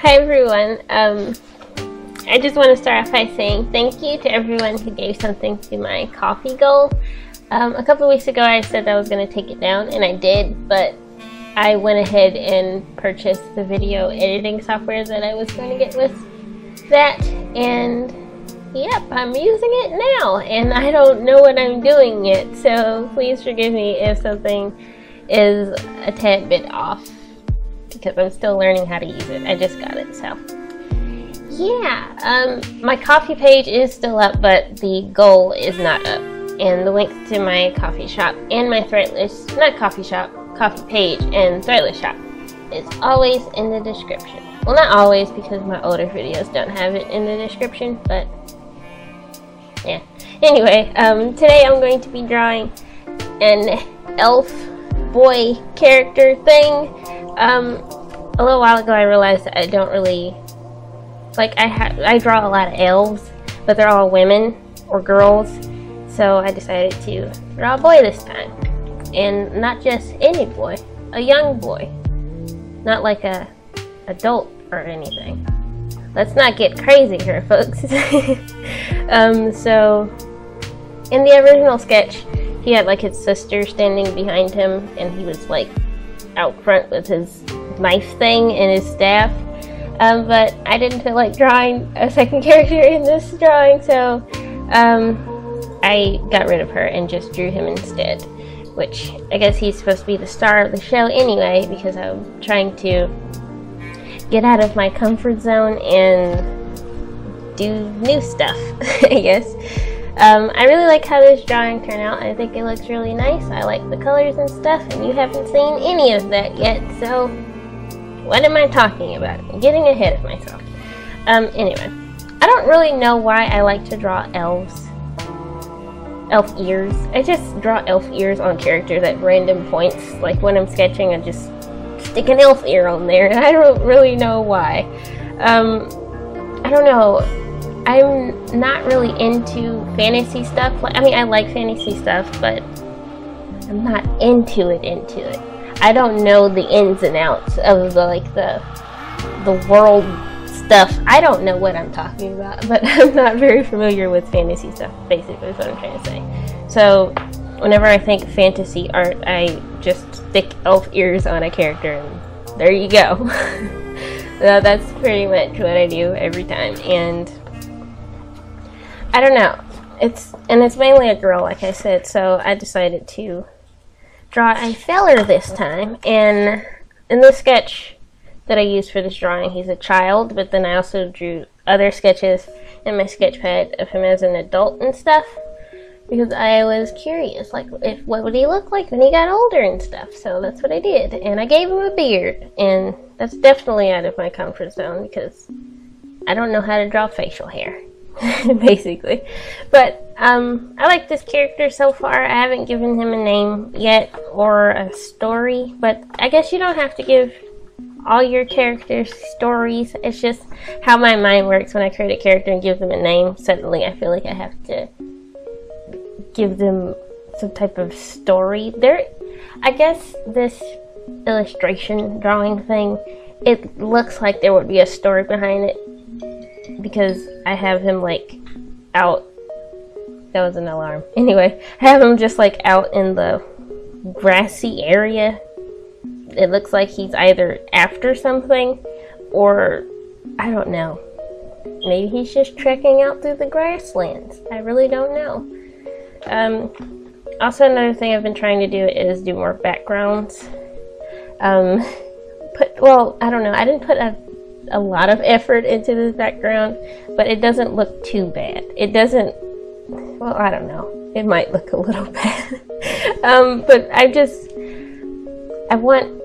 Hi everyone. I just want to start off by saying thank you to everyone who gave something to my coffee goal. A couple weeks ago I said I was going to take it down, and I did, but I went ahead and purchased the video editing software that I was going to get with that, and yep, I'm using it now, and I don't know what I'm doing yet, so please forgive me if something is a tad bit off, because I'm still learning how to use it. I just got it, so yeah. My coffee page is still up, but the goal is not up, and the link to my coffee shop and my Threadless, not coffee shop, coffee page and Threadless shop is always in the description. Well, not always, because my older videos don't have it in the description, but yeah. Anyway, today I'm going to be drawing an Elf Boi character thing. A little while ago I realized that I don't really, like, I draw a lot of elves, but they're all women or girls, so I decided to draw a boy this time. And not just any boy, a young boy. Not like a adult or anything. Let's not get crazy here, folks. So in the original sketch, he had like his sister standing behind him, and he was like out front with his knife thing and his staff. But I didn't feel like drawing a second character in this drawing, so I got rid of her and just drew him instead. Which I guess he's supposed to be the star of the show anyway, because I'm trying to get out of my comfort zone and do new stuff, I guess. I really like how this drawing turned out. I think it looks really nice. I like the colors and stuff, and you haven't seen any of that yet, so what am I talking about? I'm getting ahead of myself. Anyway, I don't really know why I like to draw elves. Elf ears. I just draw elf ears on characters at random points. Like when I'm sketching, I just stick an elf ear on there, and I don't really know why. I don't know. I'm not really into fantasy stuff. I mean, I like fantasy stuff, but I'm not into it. I don't know the ins and outs of the world stuff. I don't know what I'm talking about, but I'm not very familiar with fantasy stuff, basically is what I'm trying to say. So whenever I think fantasy art, I just stick elf ears on a character, and there you go. So that's pretty much what I do every time, and I don't know. It's mainly a girl, like I said, so I decided to draw a feller this time, and in the sketch that I used for this drawing, he's a child, but then I also drew other sketches in my sketch pad of him as an adult and stuff, because I was curious, like, what would he look like when he got older and stuff. So that's what I did, and I gave him a beard, and that's definitely out of my comfort zone because I don't know how to draw facial hair, basically. But I like this character so far. I haven't given him a name yet or a story, but I guess you don't have to give all your characters stories. It's just how my mind works. When I create a character and give them a name, suddenly I feel like I have to give them some type of story. I guess this illustration drawing thing, it looks like there would be a story behind it, because I have him like out. That was an alarm. Anyway, I have him just like out in the grassy area. It looks like he's either after something, or I don't know. Maybe he's just trekking out through the grasslands. I really don't know. Also, another thing I've been trying to do is do more backgrounds. Well, I don't know. I didn't put a lot of effort into this background, but it doesn't look too bad. It doesn't. Well, I don't know. It might look a little bad. But I want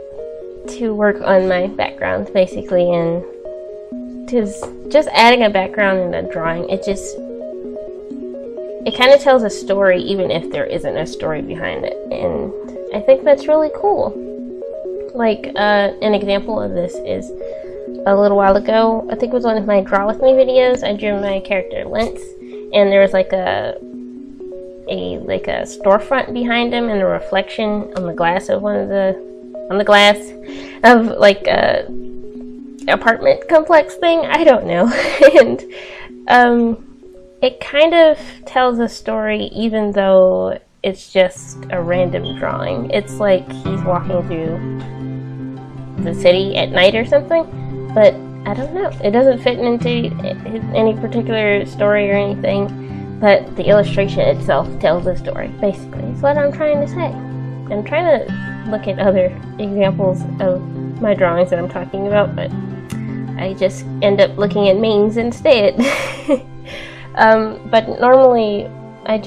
to work on my backgrounds, basically, and just adding a background in a drawing, it kind of tells a story even if there isn't a story behind it, and I think that's really cool. Like, an example of this is a little while ago, I think it was one of my Draw With Me videos, I drew my character Lentz, and there was like a storefront behind him and a reflection on the glass of on the glass of like apartment complex thing. I don't know. And it kind of tells a story even though it's just a random drawing. It's like he's walking through the city at night or something, but I don't know. It doesn't fit into any particular story or anything, but the illustration itself tells a story, basically. It's what I'm trying to say. I'm trying to look at other examples of my drawings that I'm talking about, but I just end up looking at memes instead. But normally I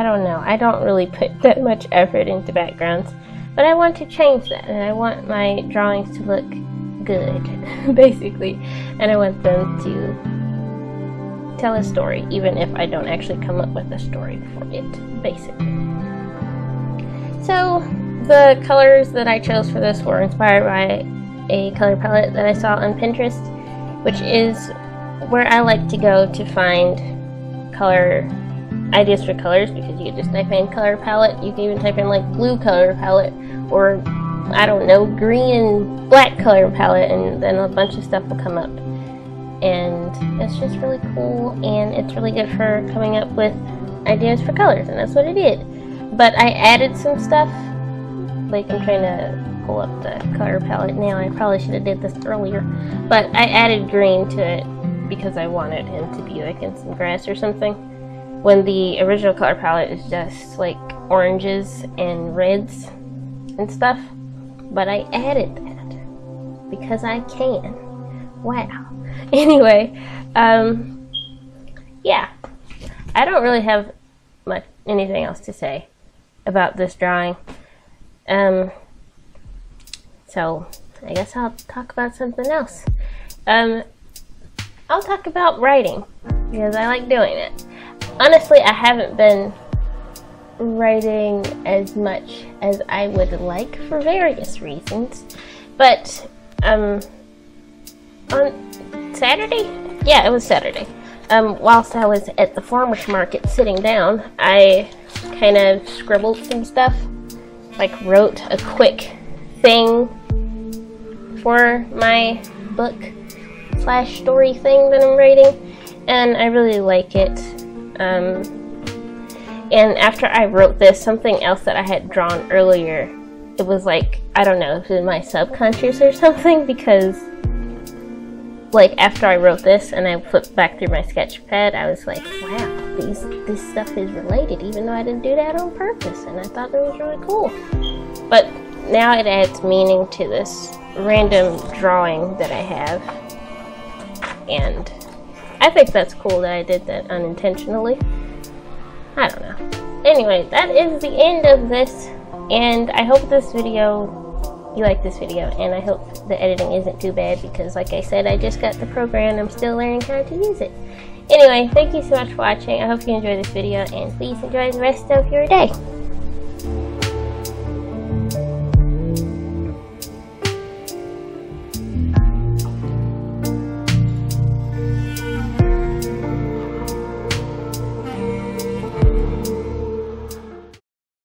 don't know, I don't really put that much effort into backgrounds, but I want to change that, and I want my drawings to look good, basically, and I want them to tell a story, even if I don't actually come up with a story for it, basically. So, the colors that I chose for this were inspired by a color palette that I saw on Pinterest, which is where I like to go to find color ideas for colors, because you can just type in color palette. You can even type in like blue color palette, or I don't know, green and black color palette, and then a bunch of stuff will come up. And it's just really cool, and it's really good for coming up with ideas for colors, and that's what it did. But I added some stuff, like I'm trying to pull up the color palette now. I probably should have did this earlier, but I added green to it because I wanted him to be like in some grass or something, when the original color palette is just like oranges and reds and stuff. But I added that because I can. Wow. Anyway, yeah, I don't really have anything else to say about this drawing. So I guess I'll talk about something else. I'll talk about writing, because I like doing it. Honestly, I haven't been writing as much as I would like for various reasons, but on Saturday? Yeah, it was Saturday. Whilst I was at the farmer's market sitting down, I kind of scribbled some stuff, like wrote a quick thing for my book / story thing that I'm writing, and I really like it. And after I wrote this, something else that I had drawn earlier, it was like, I don't know, if it was my subconscious or something, because like after I wrote this and I flipped back through my sketch pad, I was like, wow, this stuff is related, even though I didn't do that on purpose, and I thought that was really cool. But now it adds meaning to this random drawing that I have, and I think that's cool that I did that unintentionally. I don't know. Anyway, that is the end of this, and I hope you like this video, and I hope the editing isn't too bad, because like I said, I just got the program and I'm still learning how to use it. Anyway, thank you so much for watching. I hope you enjoyed this video, and please enjoy the rest of your day.